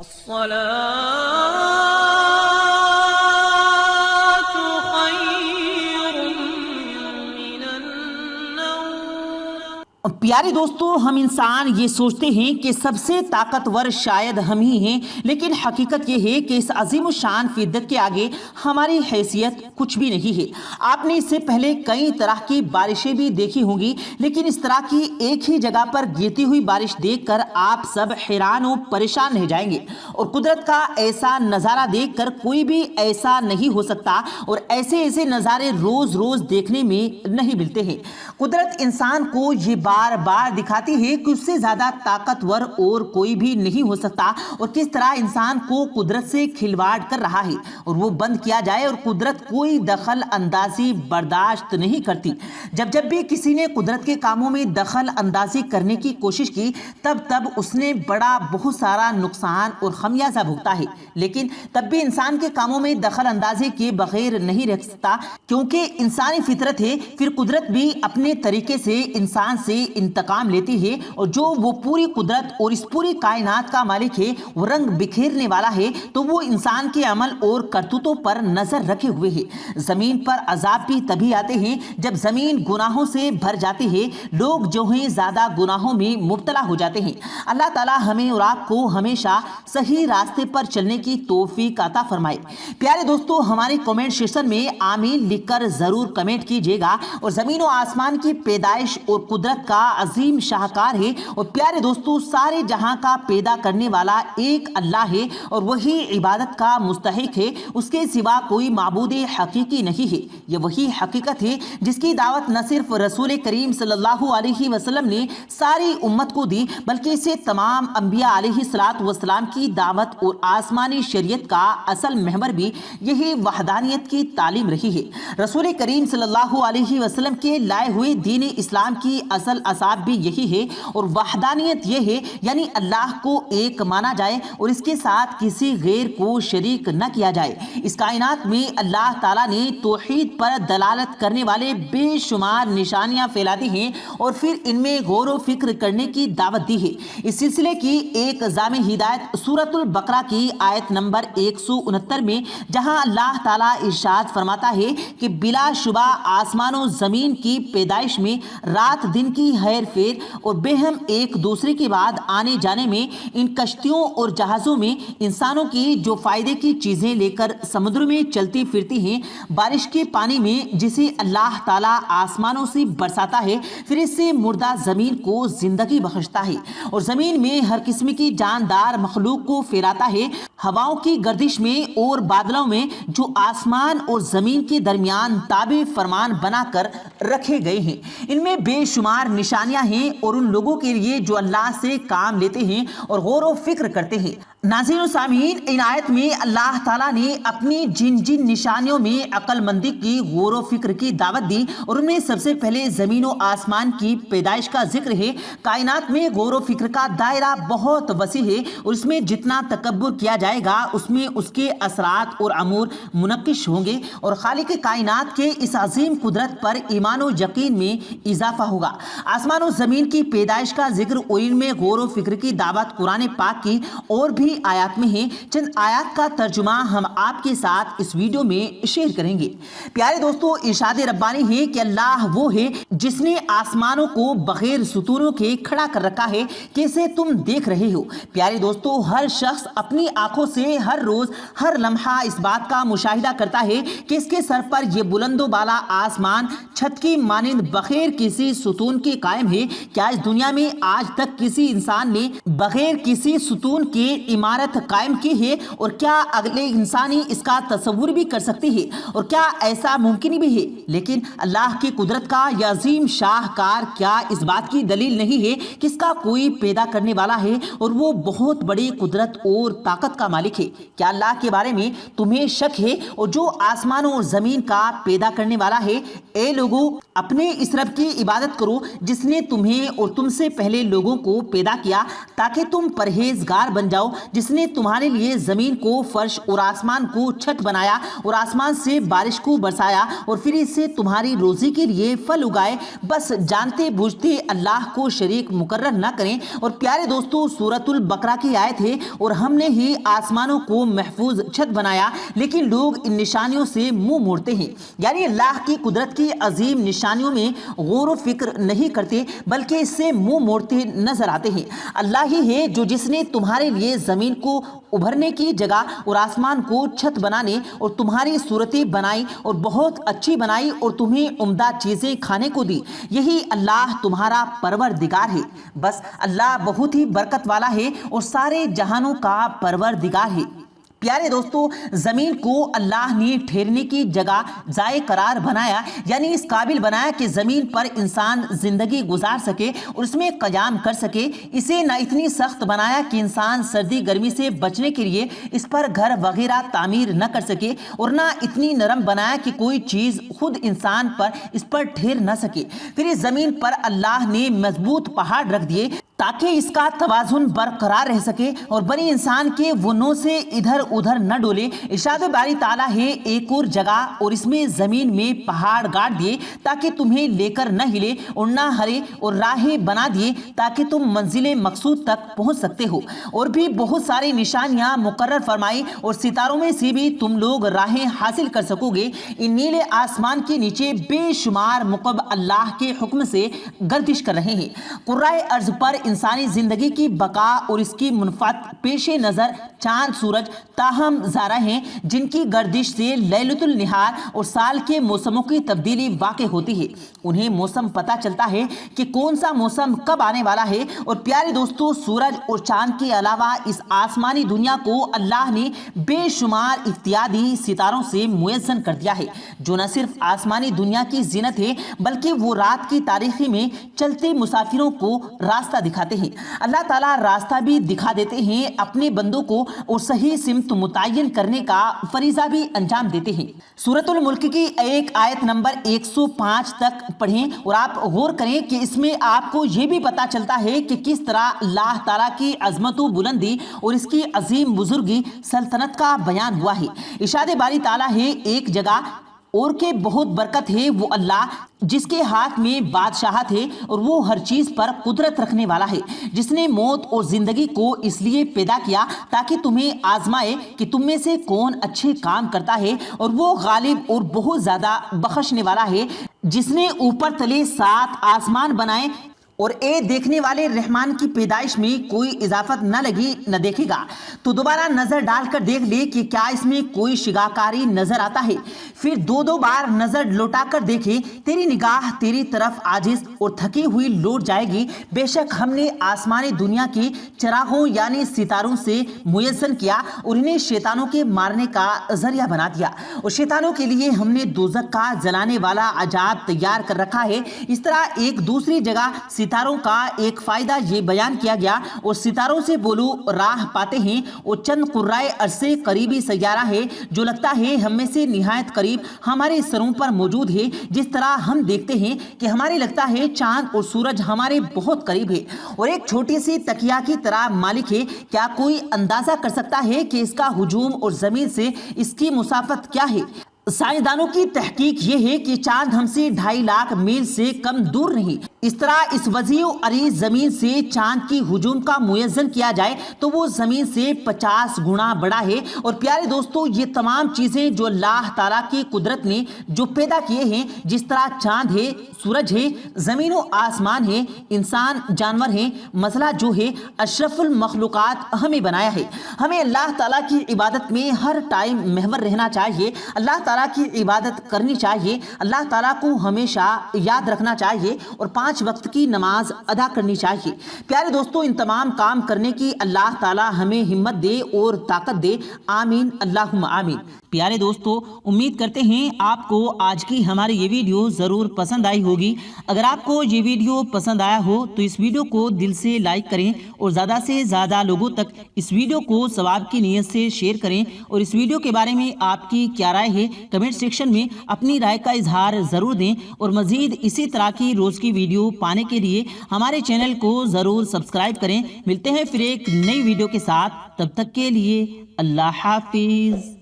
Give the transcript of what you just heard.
الصلاة خير من النوم۔ پیارے دوستو، ہم انسان یہ سوچتے ہیں کہ سب سے طاقتور شاید ہم ہی ہیں، لیکن حقیقت یہ ہے کہ اس عظیم الشان فطرت کے آگے ہماری حیثیت کچھ بھی نہیں ہے۔ آپ نے اس سے پہلے کئی طرح کی بارشیں بھی دیکھی ہوں گی، لیکن اس طرح کی ایک ہی جگہ پر گرتی ہوئی بارش دیکھ کر آپ سب حیران و پریشان رہ جائیں گے، اور قدرت کا ایسا نظارہ دیکھ کر کوئی بھی ایسا نہیں ہو سکتا، اور ایسے نظارے روز روز دیکھنے میں نہیں ملتے ہیں۔ قدرت انسان کو یہ بار بار دکھاتی ہے کہ اس سے زیادہ طاقتور اور کوئی بھی نہیں ہو سکتا، اور کس طرح انسان کو قدرت سے کھلواڑ کر رہا ہے، اور وہ بند کیا جائے اور قدرت کوئی دخل اندازی برداشت نہیں کرتی۔ جب بھی کسی نے قدرت کے کاموں میں دخل اندازی کرنے کی کوشش کی، تب اس نے بہت سارا نقصان اور خمیازہ بھگتا ہے، لیکن تب بھی انسان کے کاموں میں دخل اندازی کے بغیر نہیں رہ سکتا، کیونکہ انسانی فطرت ہے۔ پھر قدرت بھی اپنے طریقے سے انسان سے انتقام لیتی ہے، اور جو وہ پوری قدرت اور اس پوری کائنات کا مالک ہے، وہ رنگ بکھیرنے والا ہے، تو وہ انسان کے عمل اور کرتوتوں پر نظر رکھے ہوئے ہے۔ زمین پر عذاب بھی تبھی آتے ہیں جب زمین گناہوں سے بھر جاتی ہے، لوگ جو ہیں زیادہ گناہوں میں مبتلا ہو جاتے ہیں۔ اللہ تعالی ہمیں اور آپ کو ہمیشہ صحیح راستے پر چلنے کی توفیق عطا فرمائے۔ پیارے دوستو، ہمارے کمنٹ سیکشن میں آمین لکھ کر ضرور کمنٹ کیجیے گا، اور زمین و آسمان کی پیدائش اور قدرت کا عظیم شاہکار ہے، اور پیارے دوستو، سارے جہاں کا پیدا کرنے والا ایک اللہ ہے، اور وہی عبادت کا مستحق ہے، اس کے سوا کوئی معبود حقیقی نہیں ہے۔ یہ وہی حقیقت ہے جس کی دعوت نہ صرف رسول کریم صلی اللہ علیہ وسلم نے ساری امت کو دی، بلکہ اسے تمام انبیاء علیہ السلام کی دعوت اور آسمانی شریعت کا اصل محور بھی یہی وحدانیت کی تعلیم رہی ہے۔ رسول کریم صلی اللہ علیہ وسلم کے لائے ہوئے دین اسلام کی اصل اصاب بھی یہی ہے، اور وحدانیت یہ ہے یعنی اللہ کو ایک مانا جائے اور اس کے ساتھ کسی غیر کو شریک نہ کیا جائے۔ اس کائنات میں اللہ تعالیٰ نے توحید پر دلالت کرنے والے بے شمار نشانیاں پھیلا دی ہیں، اور پھر ان میں غور و فکر کرنے کی دعوت دی ہے۔ اس سلسلے کی ایک جامع ہدایت سورۃ البقرہ کی آیت نمبر 169 میں، جہاں اللہ تعالیٰ ارشاد فرماتا ہے کہ بلا شبہ آسمان و زمین کی پیدائش میں، رات دن کی ہیر پھیر اور بہم ایک دوسرے کے بعد آنے جانے میں، ان کشتیوں اور جہازوں میں انسانوں کی جو فائدے کی چیزیں لے کر سمندر میں چلتی پھرتی ہیں، بارش کے پانی میں جسے اللہ تعالیٰ آسمانوں سے برساتا ہے، پھر اس سے مردہ زمین کو زندگی بخشتا ہے، اور زمین میں ہر قسم کی جاندار مخلوق کو پھیلاتا ہے، ہواؤں کی گردش میں اور بادلوں میں جو آسمان اور زمین کے درمیان تابع فرمان بنا کر رکھے گئے ہیں۔ ان میں بے شمار نشانیاں ہیں، اور ان لوگوں کے لیے جو اللہ سے کام لیتے ہیں اور غور و فکر کرتے ہیں۔ ناظرین و سامعین، ان آیت میں اللہ تعالیٰ نے اپنی جن نشانیوں میں عقل مندی کی، غور و فکر کی دعوت دی، اور ان میں سب سے پہلے زمین و آسمان کی پیدائش کا ذکر ہے۔ کائنات میں غور و فکر کا دائرہ بہت وسیع ہے، اور اس میں جتنا تکبر کیا جائے گا، اس میں اس کے اثرات اور امور منعکس ہوں گے، اور خالق کائنات کے اس عظیم قدرت پر ایمان و یقین میں اضافہ ہوگا۔ آسمان و زمین کی پیدائش کا ذکر اور ان میں غور و فکر کی دعوت قرآن پاک کی اور بھی آیات میں ہیں۔ چند آیات کا ترجمہ ہم آپ کے ساتھ اس ویڈیو میں شیئر کریں گے۔ پیارے دوستو، ارشاد ربانی ہے کہ اللہ وہ ہے جس نے آسمانوں کو بغیر ستونوں کے کھڑا کر رکھا ہے، کیسے تم دیکھ رہے ہو۔ پیارے دوستو، ہر شخص اپنی آنکھوں سے ہر روز ہر لمحہ اس بات کا مشاہدہ کرتا ہے کہ اس کے سر پر یہ بلند و بالا آسمان چھت کی مانند بغیر کسی ستون کے قائم ہے۔ کیا اس دنیا میں آج تک کسی انسان نے بغیر کسی ستون کے عمارت قائم کی ہے؟ اور کیا اگلے انسانی اس کا تصور بھی کر سکتی ہے؟ اور کیا ایسا ممکن بھی ہے؟ لیکن اللہ کی قدرت کا یہ عظیم شاہکار کیا اس بات کی دلیل نہیں ہے کہ اس کا کوئی پیدا کرنے والا ہے، اور وہ بہت بڑی قدرت اور طاقت کا کا مالک ہے؟ کیا اللہ کے بارے میں تمہیں شک ہے؟ اور جو آسمانوں اور زمین کا پیدا کرنے والا ہے، اے لوگوں اپنے اس رب کی عبادت کرو جس نے تمہیں اور تم سے پہلے لوگوں کو پیدا کیا تاکہ تم پرہیزگار بن جاؤ، جس نے تمہارے لیے زمین کو فرش اور آسمان کو چھت بنایا اور آسمان سے بارش کو برسایا اور پھر اس سے تمہاری روزی کے لیے پھل اگائے، بس جانتے بوجھتے اللہ کو شریک مقرر نہ کریں۔ اور پیارے دوستو، سورۃ البقرہ کی آیت ہے، اور ہم نے ہی آسمانوں کو محفوظ چھت بنایا لیکن لوگ ان نشانیوں سے منہ موڑتے ہیں، یعنی اللہ کی قدرت کی عظیم نشانیوں میں غور و فکر نہیں کرتے بلکہ اس سے منہ موڑتے نظر آتے ہیں۔ اللہ ہی ہے جو جس نے تمہارے لیے زمین کو ابھرنے کی جگہ اور آسمان کو چھت بنانے اور تمہاری صورتیں بنائی اور بہت اچھی بنائی اور تمہیں عمدہ چیزیں کھانے کو دی، یہی اللہ تمہارا پروردگار ہے۔ بس اللہ بہت ہی برکت والا ہے اور سارے جہانوں کا پروردگار ہے۔ پیارے دوستو، زمین کو اللہ نے ٹھہرنے کی جگہ ضائع قرار بنایا، یعنی اس قابل بنایا کہ زمین پر انسان زندگی گزار سکے اور اس میں قیام کر سکے۔ اسے نہ اتنی سخت بنایا کہ انسان سردی گرمی سے بچنے کے لیے اس پر گھر وغیرہ تعمیر نہ کر سکے، اور نہ اتنی نرم بنایا کہ کوئی چیز خود انسان پر اس پر ٹھہر نہ سکے۔ پھر اس زمین پر اللہ نے مضبوط پہاڑ رکھ دیے تاکہ اس کا توازن برقرار رہ سکے اور بنی انسان کے ونوں سے ادھر ادھر نہ ڈولے۔ ارشاد باری تعالیٰ ہے ایک اور جگہ، اور اس میں زمین میں پہاڑ گاڑ دیے تاکہ تمہیں لے کر نہ ہلے، اور نہ ہرے، اور راہیں بنا دیے تاکہ تم منزل مقصود تک پہنچ سکتے ہو۔ اور بھی بہت ساری نشانیاں مقرر فرمائی، اور ستاروں میں سے بھی تم لوگ راہیں حاصل کر سکو گے۔ ان نیلے آسمان کے نیچے بے شمار مقب اللہ کے حکم سے گردش کر رہے ہیں۔ قرۂ ارض پر انسانی زندگی کی بقا اور اس کی منفعت پیش نظر چاند سورج تاہم زارہ ہیں، جن کی گردش سے لیلۃ النہار اور سال کے موسموں کی تبدیلی واقع ہوتی ہے۔ انہیں موسم پتہ چلتا ہے کہ کون سا موسم کب آنے والا ہے۔ اور پیارے دوستو، سورج اور چاند کے علاوہ اس آسمانی دنیا کو اللہ نے بے شمار افتیادی ستاروں سے میسر کر دیا ہے، جو نہ صرف آسمانی دنیا کی زینت ہے بلکہ وہ رات کی تاریخی میں چلتے مسافروں کو راستہ دکھاتے ہیں۔ اللہ تعالیٰ راستہ بھی دکھا دیتے ہیں اپنے بندوں کو، اور صحیح سمت متعین کرنے کا فریضہ بھی انجام دیتے ہیں۔ سورۃ الملک کی ایک آیت نمبر 105 تک پڑھیں اور آپ غور کریں کہ اس میں آپ کو یہ بھی پتہ چلتا ہے کہ کس طرح اللہ تعالیٰ کی عظمت و بلندی اور اس کی عظیم بزرگی سلطنت کا بیان ہوا ہے۔ ارشاد باری تعالیٰ ہے ایک جگہ، اور کہ بہت برکت ہے وہ اللہ جس کے ہاتھ میں بادشاہت ہے، اور وہ ہر چیز پر قدرت رکھنے والا ہے، جس نے موت اور زندگی کو اس لیے پیدا کیا تاکہ تمہیں آزمائے کہ تم میں سے کون اچھے کام کرتا ہے، اور وہ غالب اور بہت زیادہ بخشنے والا ہے، جس نے اوپر تلے 7 آسمان بنائے، اور اے دیکھنے والے رحمان کی پیدائش میں کوئی اضافت نہ لگی نہ دیکھے گا، تو دوبارہ نظر ڈال کر دیکھ لے کہ کیا اس میں کوئی شگاکاری نظر آتا ہے، پھر 2 بار نظر لوٹا کر دیکھے، تیری نگاہ تیری طرف عاجز اور تھکی ہوئی لوٹ جائے گی۔ بے شک ہم نے آسمانی دنیا کی چراغوں یعنی ستاروں سے میسر کیا، اور انہیں شیطانوں کے مارنے کا ذریعہ بنا دیا، اور شیطانوں کے لیے ہم نے دوزخ کا جلانے والا عذاب تیار کر رکھا ہے۔ اس طرح ایک دوسری جگہ ستاروں کا ایک فائدہ یہ بیان کیا گیا، اور ستاروں سے بولو راہ پاتے ہیں، اور چند قرائے ارض سے قریبی سیارہ ہے جو لگتا ہے ہم میں سے نہایت قریب ہمارے سروں پر موجود ہے، جس طرح ہم دیکھتے ہیں کہ ہمارے لگتا ہے چاند اور سورج ہمارے بہت قریب ہے، اور ایک چھوٹی سی تکیا کی طرح مالک ہے۔ کیا کوئی اندازہ کر سکتا ہے کہ اس کا ہجوم اور زمین سے اس کی مسافت کیا ہے؟ سائنسدانوں کی تحقیق یہ ہے کہ چاند ہم سے 2.5 لاکھ میل سے کم دور نہیں۔ اس طرح اس وسیع و عریض زمین سے چاند کی ہجوم کا موازنہ کیا جائے تو وہ زمین سے 50 گنا بڑا ہے۔ اور پیارے دوستو، یہ تمام چیزیں جو اللہ تعالیٰ کی قدرت نے جو پیدا کیے ہیں، جس طرح چاند ہے، سورج ہے، زمین و آسمان ہے، انسان، جانور ہیں، مسئلہ جو ہے اشرف المخلوقات ہمیں بنایا ہے۔ ہمیں اللہ تعالیٰ کی عبادت میں ہر ٹائم محور رہنا چاہیے، اللہ تعالیٰ کی عبادت کرنی چاہیے، اللہ تعالیٰ کو ہمیشہ یاد رکھنا چاہیے، اور 5 5 وقت کی نماز ادا کرنی چاہیے۔ پیارے دوستو، ان تمام کام کرنے کی اللہ تعالی ہمیں ہمت دے اور طاقت دے، آمین اللہم آمین۔ پیارے دوستو، امید کرتے ہیں آپ کو آج کی ہماری یہ ویڈیو ضرور پسند آئی ہوگی۔ اگر آپ کو یہ ویڈیو پسند آیا ہو تو اس ویڈیو کو دل سے لائک کریں اور زیادہ سے زیادہ لوگوں تک اس ویڈیو کو ثواب کی نیت سے شیئر کریں، اور اس ویڈیو کے بارے میں آپ کی کیا رائے ہے کمنٹ سیکشن میں اپنی رائے کا اظہار ضرور دیں، اور مزید اسی طرح کی روز کی ویڈیو پانے کے لیے ہمارے چینل کو ضرور سبسکرائب کریں۔ ملتے ہیں پھر ایک نئی ویڈیو کے ساتھ، تب تک کے لیے اللہ حافظ۔